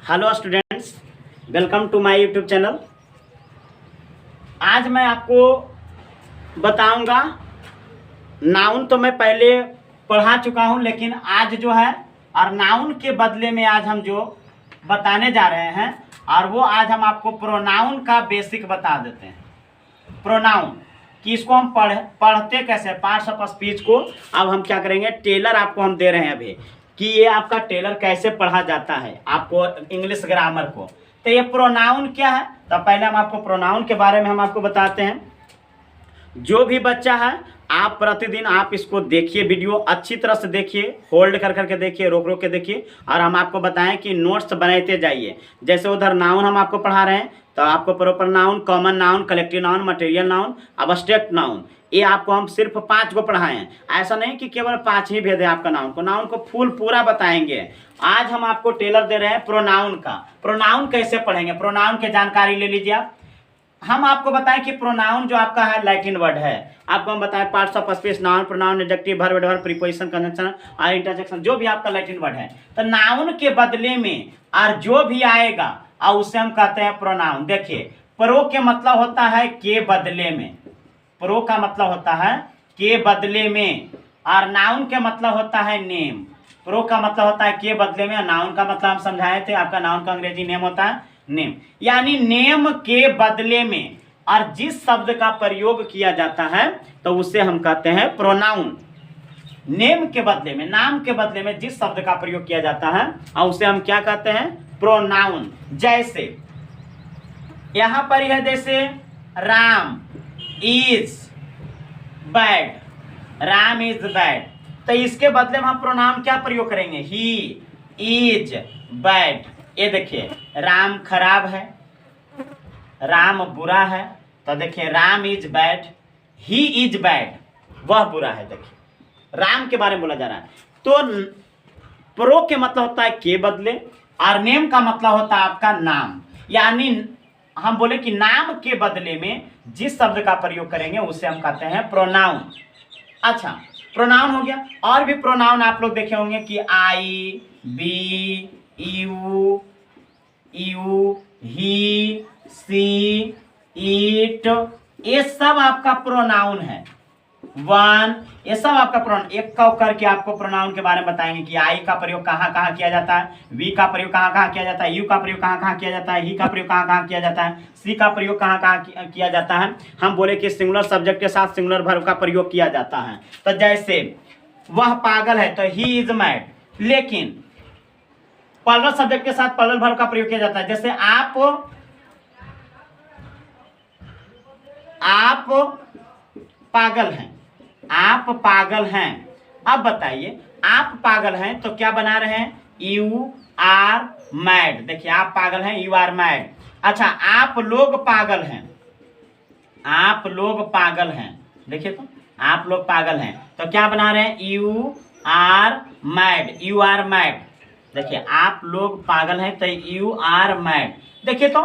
Hello students, welcome to my YouTube channel. आज मैं आपको बताऊंगा, नाउन तो मैं पहले पढ़ा चुका हूं, लेकिन आज जो है और नाउन के बदले में आज हम जो बताने जा रहे हैं और वो आज हम आपको प्रोनाउन का बेसिक बता देते हैं। प्रोनाउन कि इसको हम पढ़ते कैसे, पार्ट्स ऑफ स्पीच को अब हम क्या करेंगे, टेलर आपको हम दे रहे हैं अभी कि ये आपका टेलर कैसे पढ़ा जाता है आपको इंग्लिश ग्रामर को। तो ये प्रोनाउन क्या है, तो पहले हम आपको प्रोनाउन के बारे में हम आपको बताते हैं। जो भी बच्चा है आप प्रतिदिन आप इसको देखिए, वीडियो अच्छी तरह से देखिए, होल्ड कर करके देखिए, रोक रोक के देखिए, और हम आपको बताएं कि नोट्स बनाते जाइए। जैसे उधर नाउन हम आपको पढ़ा रहे हैं तो आपको proper noun, common noun, collective noun, material noun, abstract noun, ये आपको हम सिर्फ 5 को पढ़ाए हैं। ऐसा नहीं कि केवल 5 ही भेदे आपका नाउन को फुल पूरा बताएंगे। आज हम आपको टेलर दे रहे हैं प्रोनाउन का। प्रोनाउन कैसे पढ़ेंगे, प्रोनाउन की जानकारी ले लीजिए आप। हम आपको बताएं कि प्रोनाउन जो आपका है लैटिन वर्ड है। आपको हम बताएं parts of speech, noun, pronoun, adjective, verb, adverb, preposition, conjunction और इंटरजेक्शन, जो भी आपका लैटिन वर्ड है। तो नाउन के बदले में और जो भी आएगा और उसे हम कहते हैं प्रोनाउन। देखिए, प्रो के मतलब होता है के बदले में, प्रो का मतलब होता है के बदले में, और नाउन के मतलब होता है नेम। प्रो का मतलब होता है के बदले में, नाउन का मतलब हम समझाए थे, आपका नाउन का अंग्रेजी नेम होता है नेम। यानी नेम के बदले में और जिस शब्द का प्रयोग किया जाता है तो उसे हम कहते हैं प्रोनाउन। नेम के बदले में, नाम के बदले में जिस शब्द का प्रयोग किया जाता है और उसे हम क्या कहते हैं, प्रोनाउन। जैसे यहां पर है, जैसे Ram is bad, Ram is bad, तो इसके बदले में हम प्रोनाउन क्या प्रयोग करेंगे, ही इज बैड। ये देखिए, राम खराब है, राम बुरा है, तो देखिए Ram is bad, he is bad, वह बुरा है। देखिए राम के बारे में बोला जा रहा है। तो प्रो के मतलब होता है के बदले, और नेम का मतलब होता है आपका नाम। यानी हम बोले कि नाम के बदले में जिस शब्द का प्रयोग करेंगे उसे हम कहते हैं प्रोनाउन। अच्छा, प्रोनाउन हो गया। और भी प्रोनाउन आप लोग देखे होंगे कि I, we, you, he, she, it, ये सब आपका प्रोनाउन है। वन, ये सब आपका प्रोनाउन। एक का करके आपको प्रोनाउन के बारे में बताएंगे कि आई का प्रयोग कहाँ कहाँ किया जाता है, वी का प्रयोग कहाँ कहाँ किया जाता है, यू का प्रयोग कहाँ कहाँ किया जाता है, ही का प्रयोग कहाँ कहाँ किया जाता है, सी का प्रयोग कहाँ कहाँ किया जाता है। हम बोले कि सिंगुलर सब्जेक्ट के साथ सिंगुलर वर्ब का प्रयोग किया जाता है। तो जैसे वह पागल है, तो ही इज मैड, लेकिन प्लुरल सब्जेक्ट के साथ प्लुरल वर्ब का प्रयोग किया जाता है। जैसे आप पागल हैं, आप पागल हैं। अब बताइए, आप पागल हैं तो क्या बना रहे हैं, यू आर मैड। देखिए आप पागल हैं, यू आर मैड। अच्छा, आप लोग पागल हैं, आप लोग पागल हैं। देखिए तो आप लोग पागल हैं तो क्या बना रहे हैं, you are mad, you are mad. देखिए आप लोग पागल हैं तो यू आर मैड। देखिए तो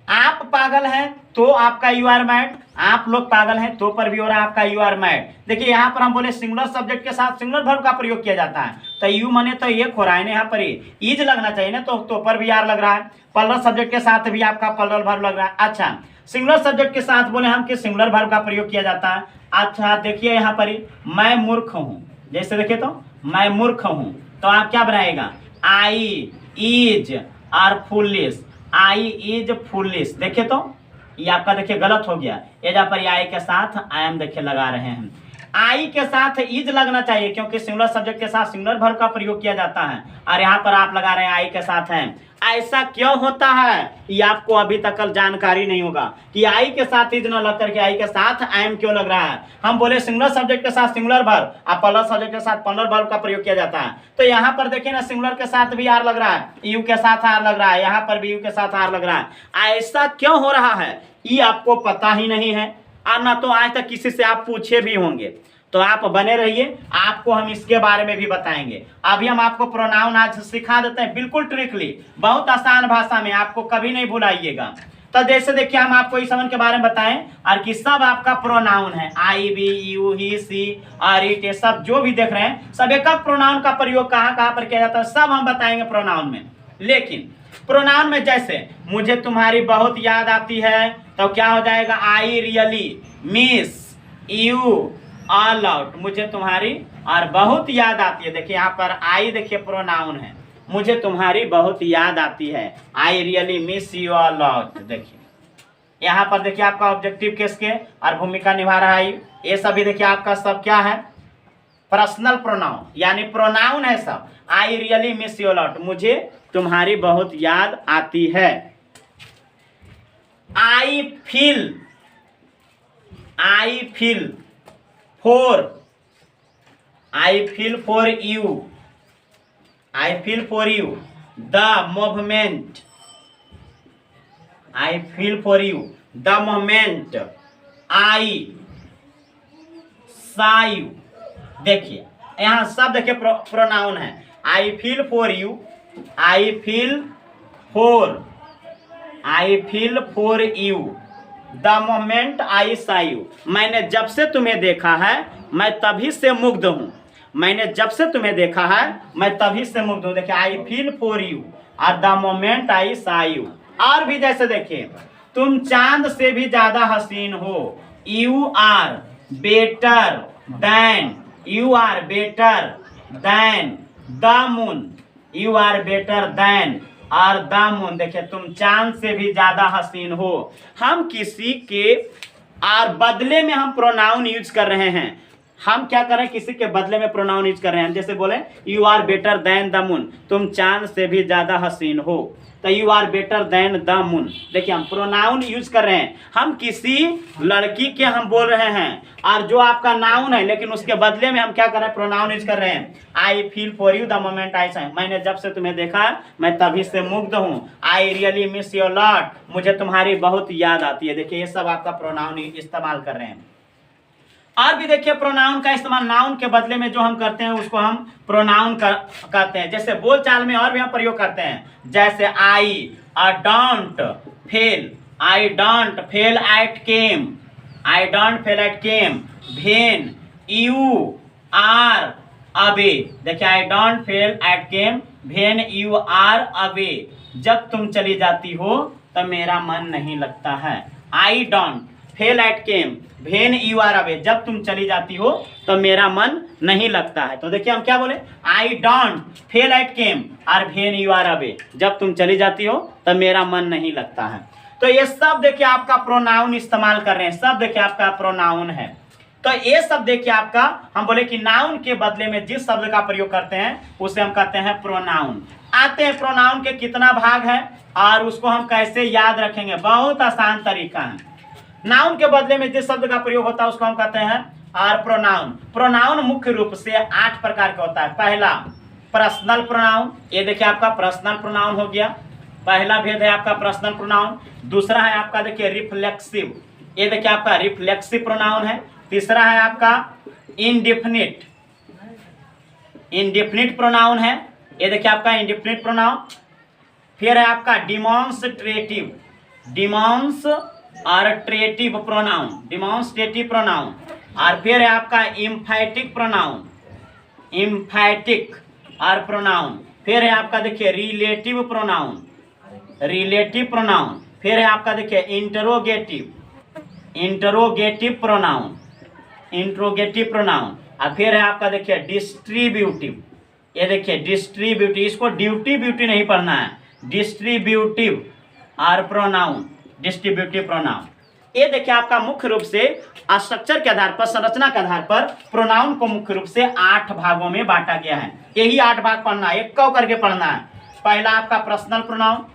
आप पागल हैं तो आपका यू आर मैड, आप लोग पागल हैं तो पर भी हो रहा है आपका यू आर मैड। देखिए यहाँ पर हम बोले सिंगुलर सब्जेक्ट के साथ सिंगुलर वर्ब का प्रयोग किया जाता है, तो यू माने तो एक हो रहा है ना, यहाँ पर इज लगना चाहिए ना, तो पर भी आर लग रहा है। प्लुरल सब्जेक्ट के साथ भी आपका प्लुरल वर्ब लग रहा है। अच्छा, सिंगुलर सब्जेक्ट के साथ बोले हम कि सिंगुलर वर्ब का प्रयोग किया जाता है। अच्छा देखिए यहाँ पर मैं मूर्ख हूँ, जैसे देखिए तो मैं मूर्ख हूँ, तो आप क्या बनाएगा, I is are foolish, I is foolish. देखिए तो ये आपका देखिए गलत हो गया, ये जहाँ पर आई के साथ आई एम देखिए लगा रहे हैं। आई के साथ इज लगना चाहिए क्योंकि सिंगुलर सब्जेक्ट के साथ सिंगुलर वर्ब का प्रयोग किया जाता है, और यहाँ पर आप लगा रहे हैं आई के साथ है। ऐसा क्यों होता है ये आपको अभी तक जानकारी नहीं होगा कि आई के साथ इज न लग करके आई के साथ आई एम क्यों लग रहा है। हम बोले सिंगुलर सब्जेक्ट के साथ सिंगुलर वर्ब और प्लुरल सब्जेक्ट के साथ प्लुरल वर्ब का प्रयोग किया जाता है। तो यहाँ पर देखिए ना, सिंगुलर के साथ भी आर लग रहा है, यू के साथ आर लग रहा है, यहाँ पर भी यू के साथ आर लग रहा है। ऐसा क्यों हो रहा है ये आपको पता ही नहीं है, और ना तो आज तक किसी से आप पूछे भी होंगे। तो आप बने रहिए, आपको हम इसके बारे में भी बताएंगे। अभी हम आपको प्रोनाउन आज सिखा देते हैं, बिल्कुल ट्रिकली, बहुत आसान भाषा में, आपको कभी नहीं भुलाइएगा। तो जैसे देखिए हम आपको इस के बारे में बताएं और कि सब आपका प्रोनाउन है, आई, बी, यू, ही, सी और इट, ये सब जो भी देख रहे हैं सब एक प्रोनाउन का प्रयोग कहाँ कहाँ पर किया जाता है सब हम बताएंगे प्रोनाउन में। लेकिन प्रोनाउन में जैसे मुझे तुम्हारी बहुत याद आती है तो क्या हो जाएगा, I really miss you a lot, मुझे तुम्हारी और बहुत याद आती है। देखिए यहाँ पर आई देखिए प्रोनाउन है, मुझे तुम्हारी बहुत याद आती है, I really miss you a lot. देखिए यहाँ पर देखिए आपका ऑब्जेक्टिव केस के और भूमिका निभा रहा है ये सभी देखिए आपका सब क्या है, पर्सनल प्रोनाउन यानी प्रोनाउन है सब। I really miss you lot, मुझे तुम्हारी बहुत याद आती है। I feel for you, I feel for you the movement, I feel for you the moment I सा यू। देखिए यहाँ सब देखिए प्रोनाउन है, I feel for you, I feel for you the moment I सा यू, मैंने जब से तुम्हें देखा है मैं तभी से मुग्ध हूँ, मैंने जब से तुम्हें देखा है मैं तभी से मुग्ध हूँ। देखिए आई फील फॉर यू और द मोमेंट आई सा यू। और भी जैसे देखिए तुम चांद से भी ज्यादा हसीन हो, you are better than, you are better than the moon, you are better than और द मून। देखिए तुम चांद से भी ज्यादा हसीन हो। हम किसी के और बदले में हम प्रोनाउन यूज कर रहे हैं, हम क्या कर रहे हैं, किसी के बदले में प्रोनाउन यूज कर रहे हैं। जैसे बोले you are better than the moon, तुम चांद से भी ज्यादा हसीन हो, तो you are better than the moon. देखिए हम प्रोनाउन यूज कर रहे हैं, हम किसी लड़की के हम बोल रहे हैं और जो आपका नाउन है लेकिन उसके बदले में हम क्या कर रहे हैं, प्रोनाउन यूज कर रहे हैं। I feel for you the moment I सा, मैंने जब से तुम्हें देखा मैं तभी से मुग्ध हूँ। I really miss your lot, मुझे तुम्हारी बहुत याद आती है। देखिए ये सब आपका प्रोनाउन इस्तेमाल कर रहे हैं। और भी देखिए प्रोनाउन का इस्तेमाल नाउन के बदले में जो हम करते हैं उसको हम प्रोनाउन कहते हैं। जैसे बोलचाल में और भी हम प्रयोग करते हैं, जैसे I don't feel, I don't feel at came, I don't feel at came, when you are away. देखिए I don't feel at came when you are away, जब तुम चली जाती हो तो मेरा मन नहीं लगता है। I don't feel at came when you are away, जब तुम चली जाती हो तो मेरा मन नहीं लगता है। तो देखिए हम क्या बोले, आई डोंट फेल एट केम और व्हेन यू आर अवे, जब तुम चली जाती हो तो मेरा मन नहीं लगता है। तो ये सब देखिए आपका प्रोनाउन इस्तेमाल कर रहे हैं, सब देखिए आपका प्रोनाउन है। तो ये सब देखिए आपका हम बोले कि नाउन के बदले में जिस शब्द का प्रयोग करते हैं उसे हम कहते हैं प्रोनाउन। आते हैं प्रोनाउन के कितना भाग है और उसको हम कैसे याद रखेंगे। बहुत आसान तरीका है। नाउन के बदले में जिस शब्द का प्रयोग होता है उसको हम कहते हैं आर प्रोनाउन। प्रोनाउन मुख्य रूप से 8 प्रकार का होता है। पहला पर्सनल प्रोनाउन, ये देखिए आपका पर्सनल प्रोनाउन हो गया, पहला भेद है आपका पर्सनल प्रोनाउन। दूसरा है आपका देखिए रिफ्लेक्सिव, ये देखिए आपका रिफ्लेक्सिव प्रोनाउन है। तीसरा है आपका इंडेफिनिट, इंडेफिनिट प्रोनाउन है, ये देखिए आपका इंडेफिनिट प्रोनाउन। फिर है आपका demonstrative, demonstrative pronoun, demonstrative pronoun. और फिर है आपका इम्फैटिक प्रोनाउन, इम्फैटिक और प्रोनाउन। फिर है आपका देखिए रिलेटिव प्रोनाउन, रिलेटिव प्रोनाउन। फिर है आपका देखिए interrogative, interrogative pronoun, interrogative pronoun. और फिर है आपका देखिए डिस्ट्रीब्यूटिव, ये देखिए डिस्ट्रीब्यूटिव, इसको ड्यूटी ब्यूटी नहीं पढ़ना है, डिस्ट्रीब्यूटिव और प्रोनाउन, डिस्ट्रीब्यूटिव प्रोनाउन। ये देखिए आपका मुख्य रूप से स्ट्रक्चर के आधार पर, संरचना के आधार पर प्रोनाउन को मुख्य रूप से 8 भागों में बांटा गया है। यही 8 भाग पढ़ना है, एक कव करके पढ़ना है। पहला आपका personal pronoun,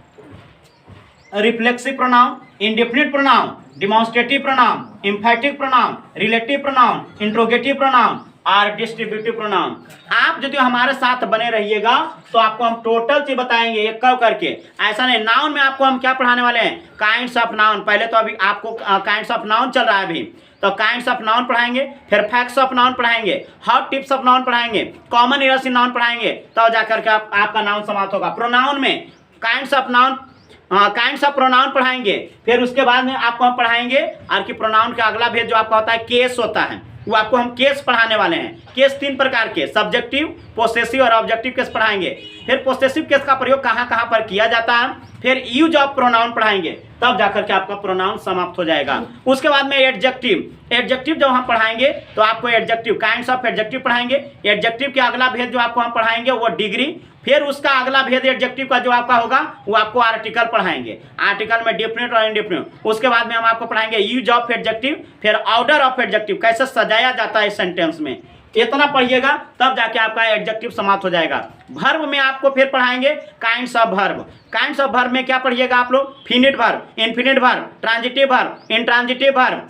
reflexive pronoun, indefinite pronoun, demonstrative pronoun, emphatic pronoun, relative pronoun, interrogative pronoun और डिस्ट्रीब्यूटिव प्रोनाउन। आप यदि हमारे साथ बने रहिएगा तो आपको हम टोटल चीज बताएंगे एक कव करके। ऐसा नहीं, नाउन में आपको हम क्या पढ़ाने वाले हैं, काइंड्स ऑफ नाउन। पहले तो अभी आपको काइंड्स ऑफ नाउन चल रहा है अभी, तो काइंड्स ऑफ नाउन पढ़ाएंगे, फिर फैक्ट्स ऑफ नाउन पढ़ाएंगे, हॉट टिप्स ऑफ नाउन पढ़ाएंगे, कॉमन एरर्स इन नाउन पढ़ाएंगे, तब जाकर के आपका नाउन समाप्त होगा। प्रोनाउन में kinds of noun, kinds of pronoun पढ़ाएंगे, फिर उसके बाद में आपको हम पढ़ाएंगे और कि प्रोनाउन का अगला भेद जो आपका होता है केस होता है, वो आपको हम केस पढ़ाने वाले हैं। केस 3 प्रकार के, सब्जेक्टिव, पोसेसिव और ऑब्जेक्टिव केस पढ़ाएंगे। फिर पोसेसिव केस का प्रयोग कहाँ कहाँ पर किया जाता है, फिर यूज ऑफ प्रोनाउन पढ़ाएंगे, तब जाकर के आपका प्रोनाउन समाप्त हो जाएगा। उसके बाद में एडजेक्टिव जब हम पढ़ाएंगे तो आपको एडजेक्टिव, काइंड्स ऑफ एडजेक्टिव पढ़ाएंगे। एडजेक्टिव के अगला भेद जो आपको हम पढ़ाएंगे वो डिग्री, फिर उसका अगला भेद एडजेक्टिव का जो आपका होगा वो आपको आर्टिकल पढ़ाएंगे। आर्टिकल में डेफिनेट और इंडेफिनेट। उसके बाद में हम आपको पढ़ाएंगे यूज ऑफ एडजेक्टिव, फिर ऑर्डर ऑफ एडजेक्टिव, कैसे सजाया जाता है सेंटेंस में। इतना पढ़िएगा तब जाके आपका एडजेक्टिव समाप्त हो जाएगा। वर्ब में आपको फिर पढ़ाएंगे kinds of verb. Kinds of verb में क्या पढ़िएगा आप लोग, finite verb, infinite verb, transitive verb, intransitive verb,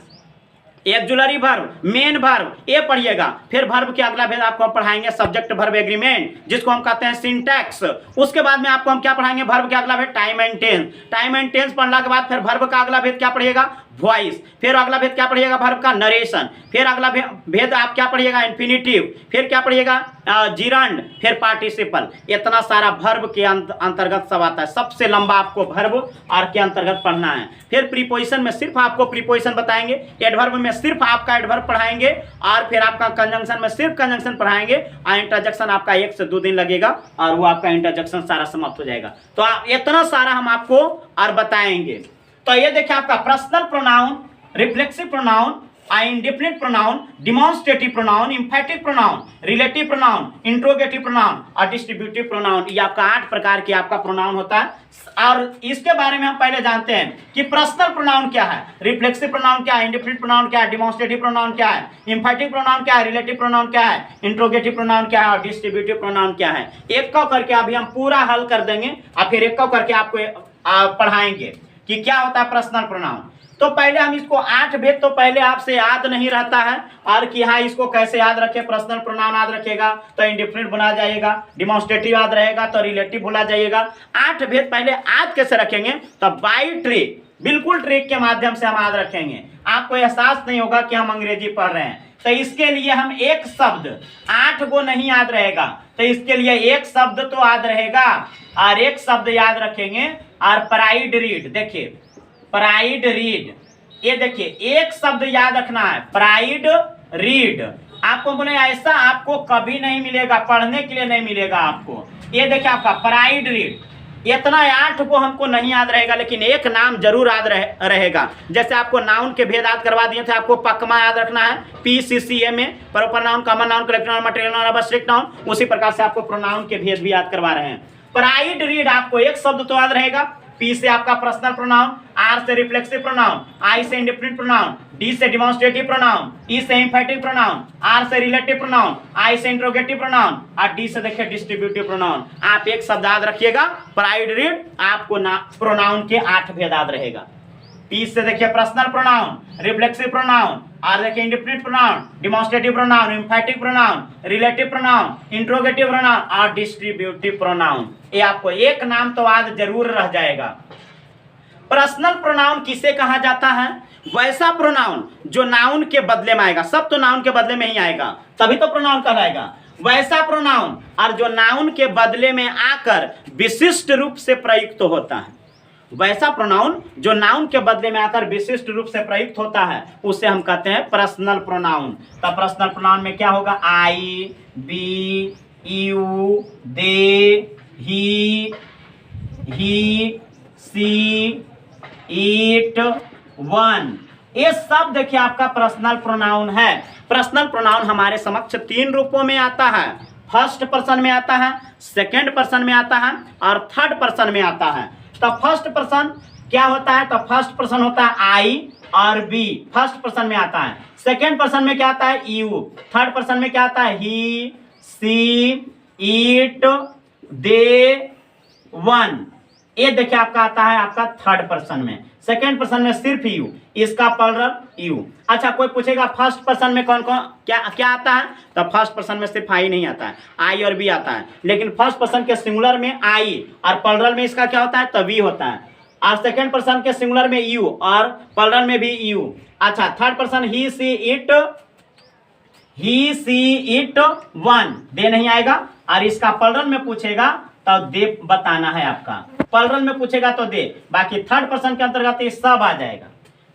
auxiliary verb, main verb, ये पढ़िएगा। फिर वर्ब के अगला भेद आपको हम पढ़ाएंगे सब्जेक्ट वर्ब एग्रीमेंट, जिसको हम कहते हैं सिंटैक्स। उसके बाद में आपको हम क्या पढ़ाएंगे, वर्ब के अगला भेद time and tense. Time and tense पढ़ने के बाद फिर वर्ब का अगला भेद क्या पढ़िएगा, वॉइस। फिर अगला भेद क्या पढ़िएगा, वर्ब का नरेशन। फिर अगला भेद आप क्या पढ़िएगा, इन्फिनिटिव। फिर क्या पढ़िएगा, जिरंड, फिर पार्टिसिपल। इतना सारा वर्ब के अंतर्गत सब आता है। सबसे लंबा आपको वर्ब और के अंतर्गत पढ़ना है। फिर प्रीपोजिशन में सिर्फ आपको प्रीपोजिशन बताएंगे, एडवर्ब में सिर्फ आपका एडवर्ब पढ़ाएंगे, और फिर आपका कंजंक्शन में सिर्फ कंजंक्शन पढ़ाएंगे, और इंटरजेक्शन आपका 1 से 2 दिन लगेगा और वो आपका इंटरजेक्शन सारा समाप्त हो जाएगा। तो इतना सारा हम आपको और बताएंगे। तो ये देखिए आपका personal pronoun, reflexive pronoun, indefinite pronoun, demonstrative pronoun, एम्फैटिक pronoun, relative pronoun, interrogative pronoun और डिस्ट्रीब्यूटिव प्रोनाउन। ये आपका 8 प्रकार के आपका प्रोनाउन होता है। और इसके बारे में हम पहले जानते हैं कि पर्सनल प्रोनाउन क्या है, रिफ्लेक्सिव प्रोनाउन क्या है, इंडेफिनिट प्रोनाउन क्या है, डिमॉन्स्ट्रेटिव प्रोनाउन क्या है, एम्फैटिक प्रोनाउन क्या है, रिलेटिव प्रोनाउन क्या है, इंट्रोगेटिव प्रोनाउन क्या है और डिस्ट्रीब्यूटिव प्रोनाउन क्या है। एक करके अभी हम पूरा हल कर देंगे और फिर एक करके आपको पढ़ाएंगे कि क्या होता है पर्सनल प्रोनाउन। तो पहले हम इसको 8 भेद तो पहले आपसे याद नहीं रहता है, और कि हाँ इसको कैसे याद रखे। पर्सनल प्रोनाउन याद रखेगा तो इंडेफिनिट भुला जाएगा, डिमॉन्स्ट्रेटिव याद रहेगा तो रिलेटिव भुला जाइएगा। 8 भेद पहले आज कैसे रखेंगे, तो बाई ट्रिक, बिल्कुल ट्रिक के माध्यम से हम याद रखेंगे। आपको एहसास नहीं होगा कि हम अंग्रेजी पढ़ रहे हैं। तो इसके लिए हम एक शब्द, 8 को नहीं याद रहेगा, तो इसके लिए एक शब्द तो याद रहेगा और एक शब्द याद रखेंगे। और प्राइड रीड, देखिए प्राइड रीड, ये देखिए एक शब्द याद रखना है, प्राइड रीड। आपको बोले ऐसा आपको कभी नहीं मिलेगा, पढ़ने के लिए नहीं मिलेगा आपको। ये देखिए आपका प्राइड रीड, इतना 8 को हमको नहीं याद रहेगा, लेकिन एक नाम जरूर याद रहेगा। जैसे आपको नाउन के भेद याद करवा दिए थे, आपको पकमा याद रखना है, PCCA में, proper noun, common noun, collective noun, material noun, abstract noun. उसी प्रकार से आपको प्रोनाउन के भेद भी याद करवा रहे हैं। प्राइड रीड आपको एक शब्द तो याद रहेगा। P से आपका पर्सनल प्रोनाउन, R से रिफ्लेक्सिव प्रोनाउन, I से इंडेफिनिट प्रोनाउन, D से डिमॉन्स्ट्रेटिव प्रोनाउन, E से एम्फैटिक प्रोनाउन, R से रिलेटिव प्रोनाउन, I से इंट्रोगेटिव प्रोनाउन और D से देखिए डिस्ट्रीब्यूटिव प्रोनाउन। आप एक शब्द याद रखिएगा, प्राइड रीड, आपको प्रोनाउन के 8 भेद याद रहेगा। P से देखिए personal pronoun, reflexive pronoun, R देखिए indefinite pronoun, demonstrative pronoun, एम्फैटिक pronoun, relative pronoun, interrogative pronoun और डिस्ट्रीब्यूटिव प्रोनाउन। ये आपको एक नाम तो आज जरूर रह जाएगा। पर्सनल प्रोनाउन किसे कहा जाता है, वैसा प्रोनाउन जो नाउन के बदले में आएगा। सब तो नाउन के बदले में ही आएगा, तभी तो प्रोनाउन कहलाएगा। वैसा प्रोनाउन और जो नाउन के बदले में आकर विशिष्ट रूप से प्रयुक्त होता है। वैसा प्रोनाउन जो नाउन के बदले में आकर विशिष्ट रूप से प्रयुक्त होता है, उसे हम कहते हैं पर्सनल प्रोनाउन। तो पर्सनल प्रोनाउन में क्या होगा, I, we, you, they, he, she, it, one, ये सब देखिए आपका पर्सनल प्रोनाउन है। पर्सनल प्रोनाउन हमारे समक्ष 3 रूपों में आता है। फर्स्ट पर्सन में आता है, सेकंड पर्सन में आता है और थर्ड पर्सन में आता है। तो फर्स्ट पर्सन क्या होता है, तो फर्स्ट पर्सन होता है आई और बी, फर्स्ट पर्सन में आता है। सेकंड पर्सन में क्या आता है, यू। थर्ड पर्सन में क्या आता है, ही, सी, इट, दे, वन। ये देखिए आपका आता है आपका थर्ड पर्सन में। सेकंड पर्सन में सिर्फ यू, इसका प्लुरल यू। अच्छा, कोई पूछेगा फर्स्ट पर्सन में कौन कौन क्या क्या आता है, तो फर्स्ट पर्सन में सिर्फ आई नहीं आता है, आई और बी आता है। लेकिन फर्स्ट पर्सन के सिंगुलर में आई और प्लुरल में इसका क्या होता है, तो वी होता है। और सेकंड पर्सन के सिंगुलर में यू और प्लुरल में भी यू। अच्छा, third person he, she, it, one, they नहीं आएगा। और इसका प्लुरल में पूछेगा तो दे बताना है आपका, प्लुरल में पूछेगा तो दे। बाकी थर्ड पर्सन के अंतर्गत ये सब आ जाएगा।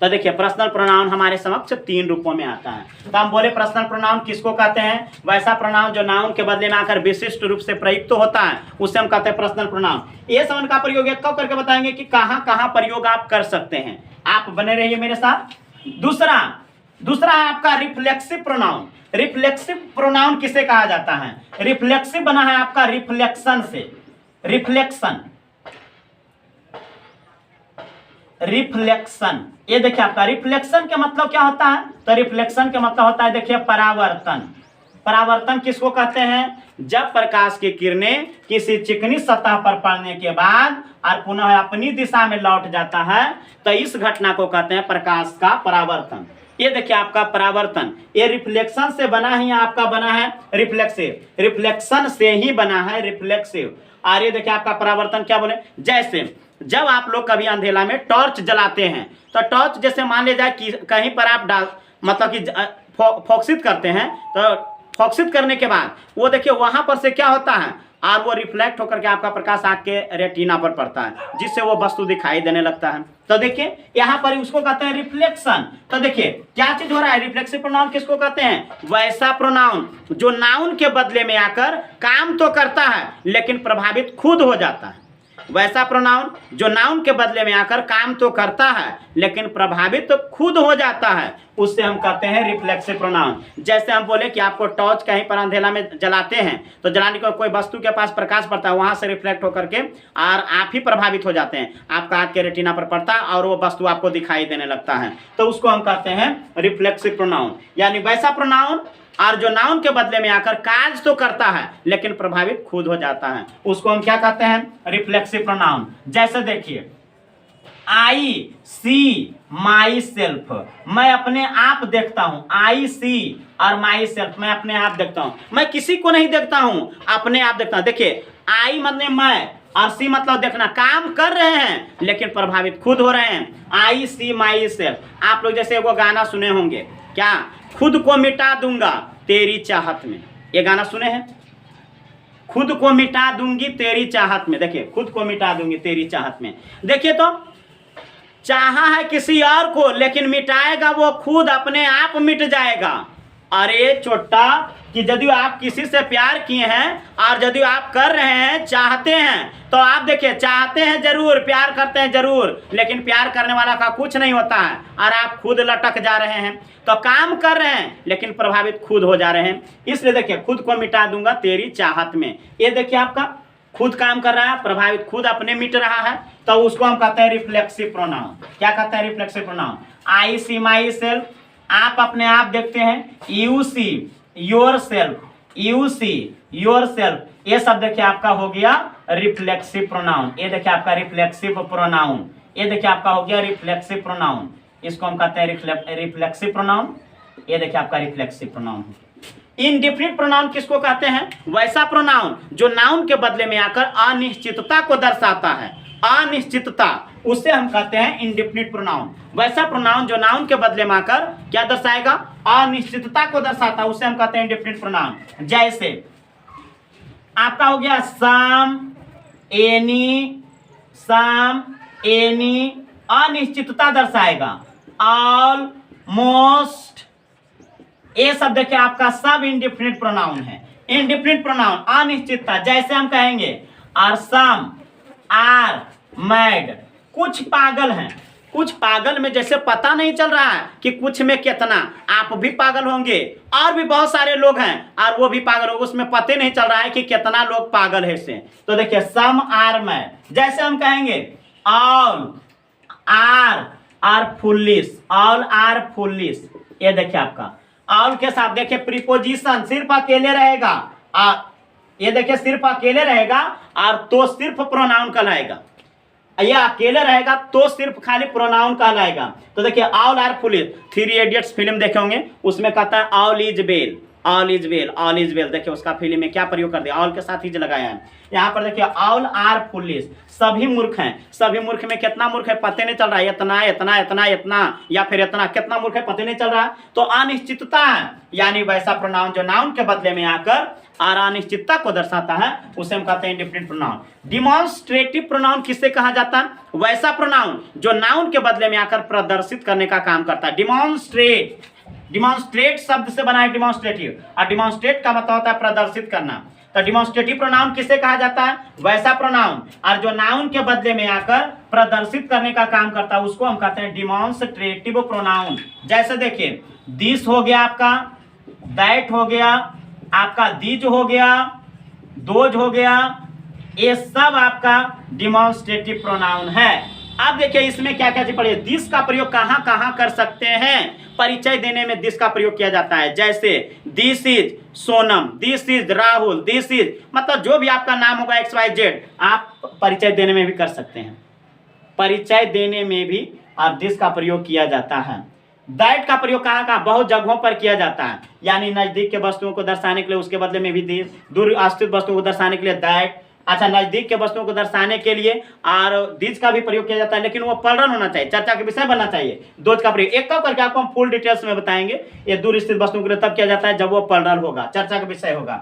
तो देखिए पर्सनल प्रोनाउन हमारे समक्ष 3 रूपों में आता है। तो हम बोले पर्सनल प्रोनाउन किसको कहते हैं? वैसा प्रोनाउन जो नाउन के बदले में आकर विशिष्ट रूप से प्रयुक्त तो होता है, उससे हम कहते हैं पर्सनल प्रोनाउन। ये समझ का प्रयोग एक कब करके बताएंगे कि कहाँ कहाँ प्रयोग आप कर सकते हैं। आप बने रहिए मेरे साथ। दूसरा है आपका रिफ्लेक्सिव प्रोनाउन। रिफ्लेक्सिव प्रोनाउन किसे कहा जाता है? रिफ्लेक्सिव बना है आपका रिफ्लेक्शन से। रिफ्लेक्शन ये देखिए आपका रिफ्लेक्शन के मतलब क्या होता है? तो रिफ्लेक्शन के मतलब होता है देखिए परावर्तन। परावर्तन किसको कहते हैं? जब प्रकाश की किरणें किसी चिकनी सतह पर पड़ने के बाद और पुनः अपनी दिशा में लौट जाता है, तो इस घटना को कहते हैं प्रकाश का परावर्तन। ये देखिए आपका परावर्तन, ये रिफ्लेक्शन से बना ही आपका बना है रिफ्लेक्सिव। रिफ्लेक्शन से ही बना है रिफ्लेक्सिव। और ये देखिए आपका परावर्तन क्या बोले? जैसे जब आप लोग कभी अंधेला में टॉर्च जलाते हैं, तो टॉर्च जैसे मान ले जाए कि कहीं पर आप मतलब कि फोकसित करते हैं, तो फोकसित करने के बाद वो देखिए वहां पर से क्या होता है, और वो रिफ्लेक्ट होकर के आपका प्रकाश आँख के रेटिना पर पड़ता है, जिससे वो वस्तु दिखाई देने लगता है। तो देखिए यहाँ पर उसको कहते हैं रिफ्लेक्शन। तो देखिए क्या चीज हो रहा है? रिफ्लेक्सिव प्रोनाउन किसको कहते हैं? वैसा प्रोनाउन जो नाउन के बदले में आकर काम तो करता है लेकिन प्रभावित खुद हो जाता है। वैसा प्रोनाउन जो नाउन के बदले में आकर काम तो करता है लेकिन प्रभावित तो खुद हो जाता है, उससे हम कहते हैं रिफ्लेक्सिव प्रोनाउन। जैसे हम बोले कि आपको टॉर्च कहीं पर अंधेला में जलाते हैं, तो जलाने के कोई वस्तु के पास प्रकाश पड़ता है, वहां से रिफ्लेक्ट होकर के और आप ही प्रभावित हो जाते हैं, आपका आँख के रेटिना पर पड़ता है और वो वस्तु आपको दिखाई देने लगता है, तो उसको हम कहते हैं रिफ्लेक्सिव प्रोनाउन। यानी वैसा प्रोनाउन और जो नाउन के बदले में आकर काज तो करता है लेकिन प्रभावित खुद हो जाता है, उसको हम क्या कहते हैं? Reflexive pronoun. जैसे देखिए आई सी माई सेल्फ, मैं अपने आप देखता हूं। आई सी और माई सेल्फ, मैं अपने आप देखता हूं, मैं किसी को नहीं देखता हूं, अपने आप देखता हूं। देखिए आई मतलब मैं और सी मतलब देखना, काम कर रहे हैं लेकिन प्रभावित खुद हो रहे हैं। आई सी माई सेल्फ। आप लोग जैसे वो गाना सुने होंगे, क्या? खुद को मिटा दूंगा तेरी चाहत में। ये गाना सुने हैं? खुद को मिटा दूंगी तेरी चाहत में। देखिए खुद को मिटा दूंगी तेरी चाहत में। देखिए तो चाहा है किसी और को लेकिन मिटाएगा वो खुद, अपने आप मिट जाएगा। अरे छोटा कि यदि आप किसी से प्यार किए हैं और यदि आप कर रहे हैं, चाहते हैं, तो आप देखिए चाहते हैं जरूर, प्यार करते हैं जरूर, लेकिन प्यार करने वाला का कुछ नहीं होता है और आप खुद लटक जा रहे हैं। तो काम कर रहे हैं लेकिन प्रभावित खुद हो जा रहे हैं। इसलिए देखिए खुद को मिटा दूंगा तेरी चाहत में। ये देखिए आपका खुद काम कर रहा है, प्रभावित खुद अपने मिट रहा है, तो उसको हम कहते हैं रिफ्लेक्सिव प्रोनाउन। क्या कहते हैं? Reflexive pronoun. I see myself, आप अपने आप देखते हैं। You see yourself, you see yourself, ये सब देखिए आपका हो गया रिफ्लेक्सिव प्रोनाउन। ये देखिए आपका रिफ्लेक्सिव प्रोनाउन। ये देखिए आपका हो गया रिफ्लेक्सिव प्रोनाउन, इसको हम कहते हैं रिफ्लेक्सिव प्रोनाउन। ये देखिए आपका रिफ्लेक्सिव प्रोनाउन। इंडेफिनिट प्रोनाउन किसको कहते हैं? वैसा प्रोनाउन जो नाउन के बदले में आकर अनिश्चितता को दर्शाता है। अनिश्चितता, उससे हम कहते हैं इंडेफिनिट प्रोनाउन। वैसा प्रोनाउन जो नाउन के बदले में आकर क्या दर्शाएगा? अनिश्चितता को दर्शाता है, उससे हम कहते हैं इंडेफिनिट प्रोनाउन। जैसे आपका हो गया सम, एनी, अनिश्चितता दर्शाएगा। ऑल, मोस्ट, ये सब देखिए आपका सब इंडेफिनिट प्रोनाउन है। इंडेफिनिट प्रोनाउन अनिश्चितता, जैसे हम कहेंगे आर सम आर मैड, कुछ पागल हैं। कुछ पागल में जैसे पता नहीं चल रहा है कि कुछ में कितना, आप भी पागल होंगे और भी बहुत सारे लोग हैं और वो भी पागल होंगे, उसमें पता नहीं चल रहा है कि कितना लोग पागल है से। तो देखिए सम आर मैड। जैसे हम कहेंगे all are foolish, all are foolish, ये देखिए आपका ऑल के साथ देखिए प्रीपोजिशन सिर्फ अकेले रहेगा, ये देखिए सिर्फ अकेले रहेगा और तो सिर्फ प्रोनाउन कहलाएगा। ये अकेले रहेगा तो सिर्फ खाली प्रोनाउन कहलाएगा। तो देखिए all are foolish, 3 idiots film देखे होंगे, उसमें कहता है all is well, all is well, all is well. देखिए उसका फिल्म में क्या प्रयोग कर दिया? ऑल के साथ ही लगाया है। यहाँ पर देखिए ऑल आर फुलिश, सभी मूर्ख हैं। सभी मूर्ख में कितना मूर्ख है पता नहीं चल रहा है, इतना इतना इतना इतना या फिर इतना, कितना मूर्ख है पता नहीं चल रहा है। तो अनिश्चितता है, यानी वैसा प्रोनाउन जो नाउन के बदले में आकर और अनिश्चितता को दर्शाता है उसे हम कहते हैं इंडिफिनिट प्रोनाउन। डिमॉन्स्ट्रेटिव प्रोनाउन किससे कहा जाता है? वैसा प्रोनाउन जो नाउन के बदले में आकर प्रदर्शित करने का काम करता है। डिमॉन्स्ट्रेट, डिमॉन्स्ट्रेट शब्द से बना है डिमॉन्स्ट्रेटिव, और डिमॉन्स्ट्रेट का मतलब होता है प्रदर्शित करना। तो डिमॉन्स्ट्रेटिव प्रोनाउन किसे कहा जाता है? वैसा प्रोनाउन और जो नाउन के बदले में आकर प्रदर्शित करने का काम करता है उसको हम कहते हैं डिमॉन्स्ट्रेटिव प्रोनाउन। जैसे देखिए, दिस हो गया आपका, दैट हो गया आपका, दीज हो गया, दोज हो गया, ये सब आपका डिमॉन्स्ट्रेटिव प्रोनाउन है। अब देखिए इसमें क्या क्या चीज पढ़िए। दिस का प्रयोग कहाँ कहाँ कर सकते हैं? परिचय देने में दिस का प्रयोग किया जाता है। जैसे this is Sonam, this is Rahul, this is, मतलब जो भी आपका नाम होगा XYZ, आप परिचय देने में भी कर सकते हैं। परिचय देने में भी और दिस का प्रयोग किया जाता है। दैट का प्रयोग कहाँ कहाँ? बहुत जगहों पर किया जाता है, यानी नजदीक के वस्तुओं को दर्शाने के लिए उसके बदले में भी दिस, दूर स्थित वस्तुओं को दर्शाने के लिए दैट, अच्छा नजदीक के वस्तुओं को दर्शाने के लिए और दिस का भी प्रयोग किया जाता है, लेकिन वो प्लरल होना चाहिए, चर्चा के विषय बनना चाहिए। दोज का प्रयोग एक कब करके आपको हम फुल डिटेल्स में बताएंगे। ये दूर स्थित वस्तुओं के लिए तब किया जाता है जब वो प्लरल होगा, चर्चा का विषय होगा।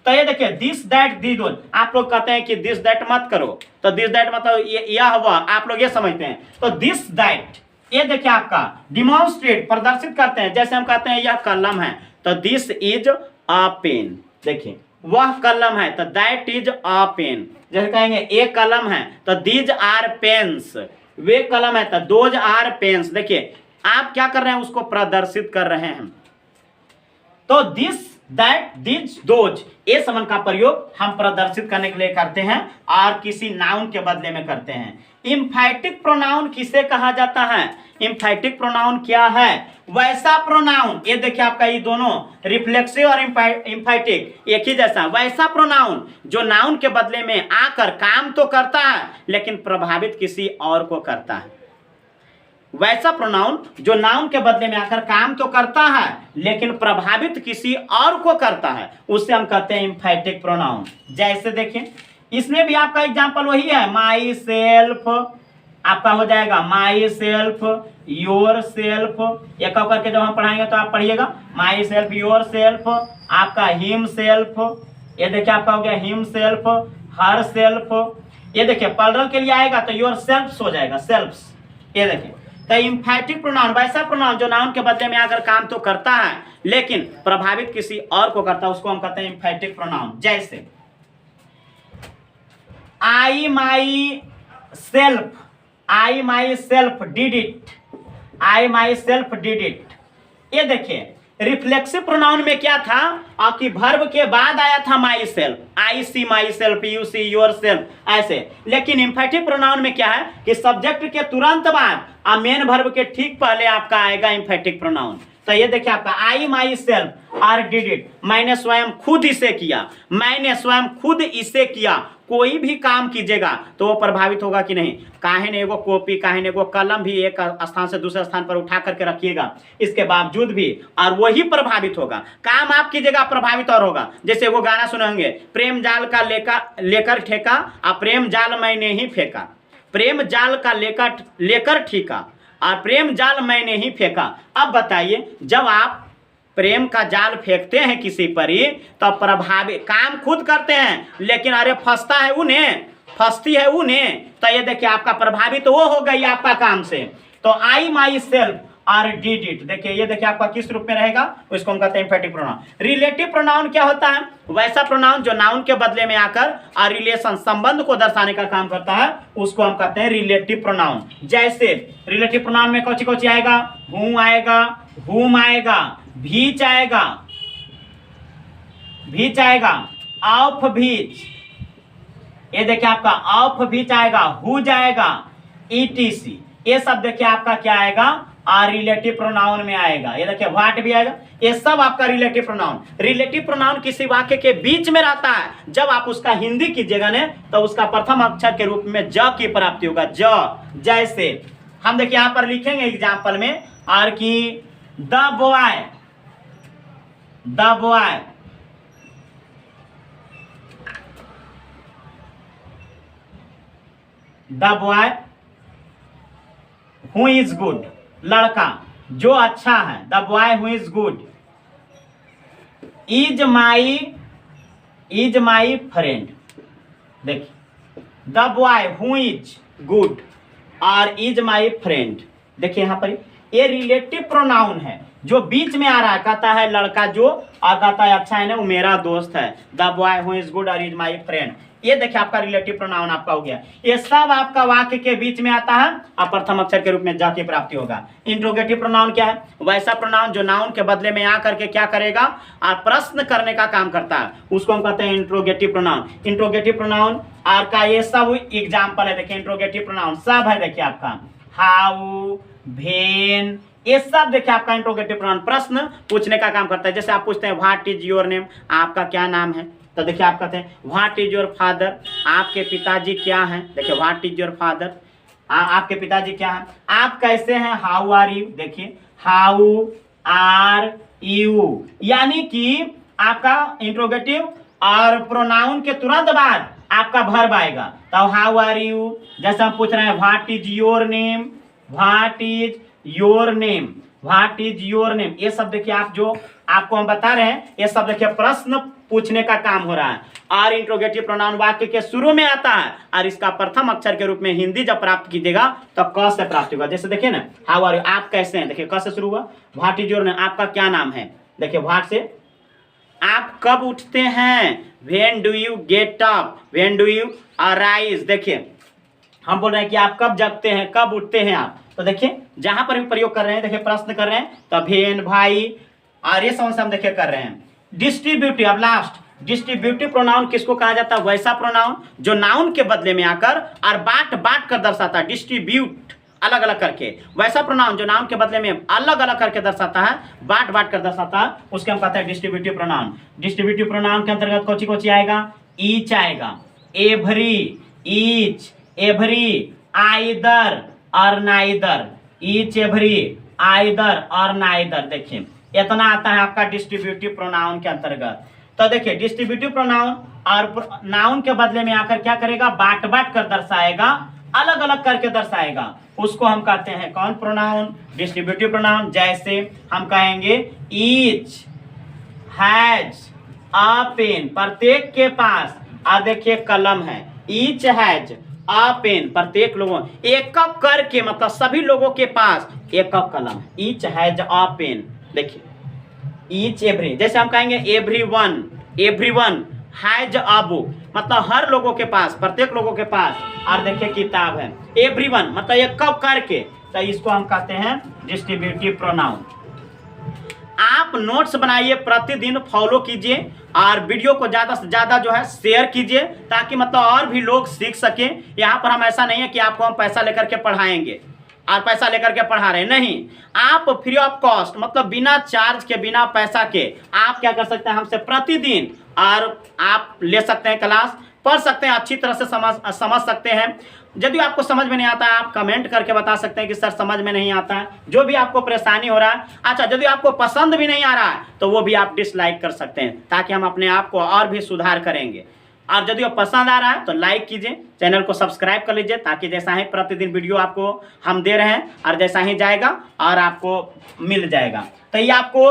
तो ये देखिए दिस दैट दी दोज, आप लोग कहते हैं कि दिस दैट मत करो, तो दिस दैट मतलब यह हुआ, आप लोग ये समझते हैं। तो दिस दैट, ये देखिए आपका डिमॉन्स्ट्रेट, प्रदर्शित करते हैं। जैसे हम कहते हैं यह कलम है, तो दिस इज अ पेन, देखिए वह कलम है, तो दैट इज अ पेन। जैसे कहेंगे एक कलम है, तो दीज आर पेन्स, वे कलम है, तो दोज आर पेन्स। देखिए आप क्या कर रहे हैं? उसको प्रदर्शित कर रहे हैं। तो दिस दैट दिस दोज, ये समन का प्रयोग हम प्रदर्शित करने के लिए करते हैं और किसी नाउन के बदले में करते हैं। इम्फैटिक प्रोनाउन किसे कहा जाता है? इम्फैटिक प्रोनाउन क्या है? वैसा प्रोनाउन, ये देखिए आपका ये दोनों रिफ्लेक्सिव और इम्फैटिक एक ही जैसा। वैसा प्रोनाउन जो नाउन के बदले में आकर काम तो करता है लेकिन प्रभावित किसी और को करता है। वैसा प्रोनाउन जो नाउन के बदले में आकर काम तो करता है लेकिन प्रभावित किसी और को करता है, उससे हम कहते हैं इम्फैटिक प्रोनाउन। जैसे देखिए इसमें भी आपका एग्जांपल वही है, माई सेल्फ आपका हो जाएगा माई सेल्फ, योर सेल्फ, एक करके जब हम पढ़ाएंगे तो आप पढ़िएगा माई सेल्फ, योर सेल्फ, आपका हिम सेल्फ, ये देखिए आपका हो गया हिम सेल्फ, हर सेल्फ। ये देखिए प्लरल के लिए आएगा तो योर सेल्फ्स हो जाएगा, सेल्फ्स। ये देखिए तो इम्फैटिक प्रोनाउन वैसा प्रोनाउन जो नाउन के बदले में आकर काम तो करता है लेकिन प्रभावित किसी और को करता है, उसको हम कहते हैं इम्फैटिक प्रोनाउन। जैसे I myself, I myself did it, I myself did it. ये देखिए रिफ्लेक्सिव प्रोनाउन में क्या था? आपकी वर्ब के बाद आया था myself, I see myself, you see yourself, ऐसे। लेकिन इम्फैटिक प्रोनाउन में क्या है कि सब्जेक्ट के तुरंत बाद मेन वर्ब के ठीक पहले आपका आएगा इम्फैटिक प्रोनाउन। तो ये देखिए आपका I myself are did it, मैंने स्वयं खुद इसे किया, मैंने स्वयं खुद इसे किया। कोई भी काम कीजिएगा तो वो प्रभावित होगा कि नहीं? काहे ने एगो कॉपी, काहे ने एगो कलम भी एक स्थान से दूसरे स्थान पर उठा करके रखिएगा, इसके बावजूद भी और वही प्रभावित होगा। काम आप कीजिएगा प्रभावित और होगा। जैसे वो गाना सुनेंगे, प्रेम जाल का लेकर ठेका, प्रेम जाल मैंने ही फेंका, प्रेम जाल का लेकर ठीका और प्रेम जाल मैंने ही फेंका। अब बताइए जब आप प्रेम का जाल फेंकते हैं किसी पर ही तो प्रभावित, काम खुद करते हैं लेकिन अरे फंसता है उन्हें, फंसती है उन्हें, तो ये देखिए आपका प्रभावित तो वो हो गई आपका काम से। तो I myself are did it, देखिए ये देखिए आपका किस रूप में रहेगा, उसको हम कहते हैं इम्फैटिक प्रोनाउन। रिलेटिव प्रोनाउन क्या होता है? वैसा प्रोनाउन जो नाउन के बदले में आकर और रिलेशन संबंध को दर्शाने का काम करता है, उसको हम कहते हैं रिलेटिव प्रोनाउन। जैसे रिलेटिव प्रोनाउन में कौची कौची आएगा? हूं आएगा, हुम आएगा, भीच आएगा, भीच आएगा, ऑफ भीच, ये देखिए आपका ऑफ भीच आएगा, हु जाएगा, ईटीसी। ये सब देखिए आपका क्या आएगा? रिलेटिव प्रोनाउन में आएगा। ये देखिए व्हाट भी आएगा, ये सब आपका रिलेटिव प्रोनाउन। रिलेटिव प्रोनाउन किसी वाक्य के बीच में रहता है, जब आप उसका हिंदी कीजिएगा ने तो उसका प्रथम अक्षर के रूप में ज की प्राप्ति होगा, ज। जैसे हम देखिए यहां पर लिखेंगे एग्जाम्पल में और कि the boy, the boy, the boy who is good, लड़का जो अच्छा है, the boy who is good, is my is my friend. देखिए the boy who is good और इज माई फ्रेंड। देखिए यहाँ पर ये रिलेटिव प्रोनाउन है जो बीच में आ रहा है, कहता है लड़का जो, और कहता है अच्छा है ना वो मेरा दोस्त है। The boy who is good और इज माई फ्रेंड, ये देखिए आपका रिलेटिव प्रोनाउन आपका हो गया। ये सब आपका वाक्य के बीच में आता है और प्रथम अक्षर के रूप में ज की प्राप्ति होगा। इंट्रोगेटिव प्रोनाउन क्या है? वैसा प्रोनाउन जो नाउन के बदले में आ करके क्या करेगा और प्रश्न करने का काम करता है, उसको हम कहते हैं इंट्रोगेटिव प्रोनाउन। इंट्रोगेटिव प्रोनाउन और का ये सब एग्जाम्पल है। देखिए इंट्रोगेटिव प्रोनाउन सब है, देखिए आपका हाउ, भेन, ये सब देखिए आपका इंट्रोगेटिव प्रोनाउन प्रश्न पूछने का काम करता है। जैसे आप पूछते हैं व्हाट इज योर नेम, आपका क्या नाम है, तो देखिए आप कहते हैं व्हाट इज योर फादर, आपके पिताजी क्या हैं। देखिए व्हाट इज योर फादर, आपके पिताजी क्या हैं। आप कैसे हैं, हाउ आर यू। देखिए हाउ आर यू, यानी कि आपका इंट्रोगेटिव और प्रोनाउन के तुरंत बाद आपका वर्ब आएगा। तो हाउ आर यू, जैसे हम पूछ रहे हैं what is your name, what is your name, what is your name, ये सब देखिए आप जो आपको हम बता रहे हैं ये सब देखिए प्रश्न पूछने का काम हो रहा है। और इंट्रोगेटिव प्रोनाउन वाक्य के शुरू में आता है और इसका प्रथम अक्षर के रूप में हिंदी जब प्राप्त कीजिएगा तो क से प्राप्त होगा। जैसे देखिए ना हाउ आर यू, आप कैसे हैं, देखिए क से शुरू हुआ। व्हाट इज योर नेम, आपका क्या नाम है, देखिए व्हाट से। आप कब उठते हैं, when do you get up, when do you arise. देखिए हम बोल रहे हैं कि आप कब जगते हैं, कब उठते हैं आप, तो देखिए जहां पर भी प्रयोग कर रहे हैं, देखिए प्रश्न कर रहे हैं तो भेन भाई, और ये समझ हम देखिए कर रहे हैं। डिस्ट्रीब्यूटिव, अब लास्ट डिस्ट्रीब्यूटिव प्रोनाउन किसको कहा जाता है? वैसा प्रोनाउन जो नाउन के बदले में आकर और बांट बांट कर दर्शाता है, डिस्ट्रीब्यूट अलग अलग करके। वैसा प्रोनाउन जो नाउन के बदले में अलग अलग करके दर्शाता है, बांट बांट कर दर्शाता है, उसके हम कहते हैं डिस्ट्रीब्यूटिव प्रोनाउन। डिस्ट्रीब्यूटिव प्रोनाउन के अंतर्गत कौन कौन आएगा? ईच आएगा, एवरी, ईच, एवरी, आइदर और नाइदर, ईच, एवरी, आइदर और नाइदर। देखिए इतना आता है आपका डिस्ट्रीब्यूटिव प्रोनाउन के अंतर्गत। तो देखिए डिस्ट्रीब्यूटिव प्रोनाउन और नाउन के बदले में आकर क्या करेगा? बांट बांट कर दर्शाएगा, अलग अलग करके दर्शाएगा, उसको हम कहते हैं कौन प्रोनाउन? Distributive pronoun. जैसे हम कहेंगे ईच हैज अ पेन, प्रत्येक के पास, और देखिए कलम है। ईच हैज अ पेन, प्रत्येक लोगों, एक एक करके, मतलब सभी लोगों के पास एक एक कलम। ईच हैज अ पेन, देखिए ईच, एवरी, जैसे हम कहेंगे everyone, everyone has a book, मतलब हर लोगों के पास, प्रत्येक लोगों के पास, और देखिए किताब है। एवरीवन मतलब एक कब करके, तो इसको हम कहते हैं डिस्ट्रीब्यूटिव प्रोनाउन। आप नोट्स बनाइए, प्रतिदिन फॉलो कीजिए और वीडियो को ज़्यादा से ज़्यादा जो है शेयर कीजिए, ताकि मतलब और भी लोग सीख सकें। यहाँ पर हम ऐसा नहीं है कि आपको हम पैसा लेकर के पढ़ाएंगे और पैसा लेकर के पढ़ा रहे, नहीं, आप फ्री ऑफ कॉस्ट, मतलब बिना चार्ज के, बिना पैसा के आप क्या कर सकते हैं, हमसे प्रतिदिन और आप ले सकते हैं, क्लास पढ़ सकते हैं, अच्छी तरह से समझ सकते हैं। यदि आपको समझ में नहीं आता है आप कमेंट करके बता सकते हैं कि सर समझ में नहीं आता है, जो भी आपको परेशानी हो रहा है। अच्छा, यदि आपको पसंद भी नहीं आ रहा है तो वो भी आप डिसलाइक कर सकते हैं, ताकि हम अपने आप को और भी सुधार करेंगे। और यदि वो पसंद आ रहा है तो लाइक कीजिए, चैनल को सब्सक्राइब कर लीजिए, ताकि जैसा ही प्रतिदिन वीडियो आपको हम दे रहे हैं और जैसा ही जाएगा और आपको मिल जाएगा। तो ये आपको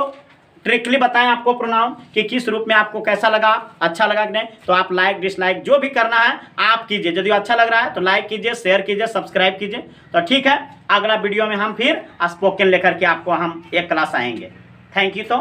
ट्रिकली बताएं आपको प्रोनाउन कि किस रूप में आपको कैसा लगा, अच्छा लगा कि नहीं, तो आप लाइक डिसलाइक जो भी करना है आप कीजिए। यदि अच्छा लग रहा है तो लाइक कीजिए, शेयर कीजिए, सब्सक्राइब कीजिए। तो ठीक है, अगला वीडियो में हम फिर स्पोकन लेकर के आपको हम एक क्लास आएंगे। Thank you. तो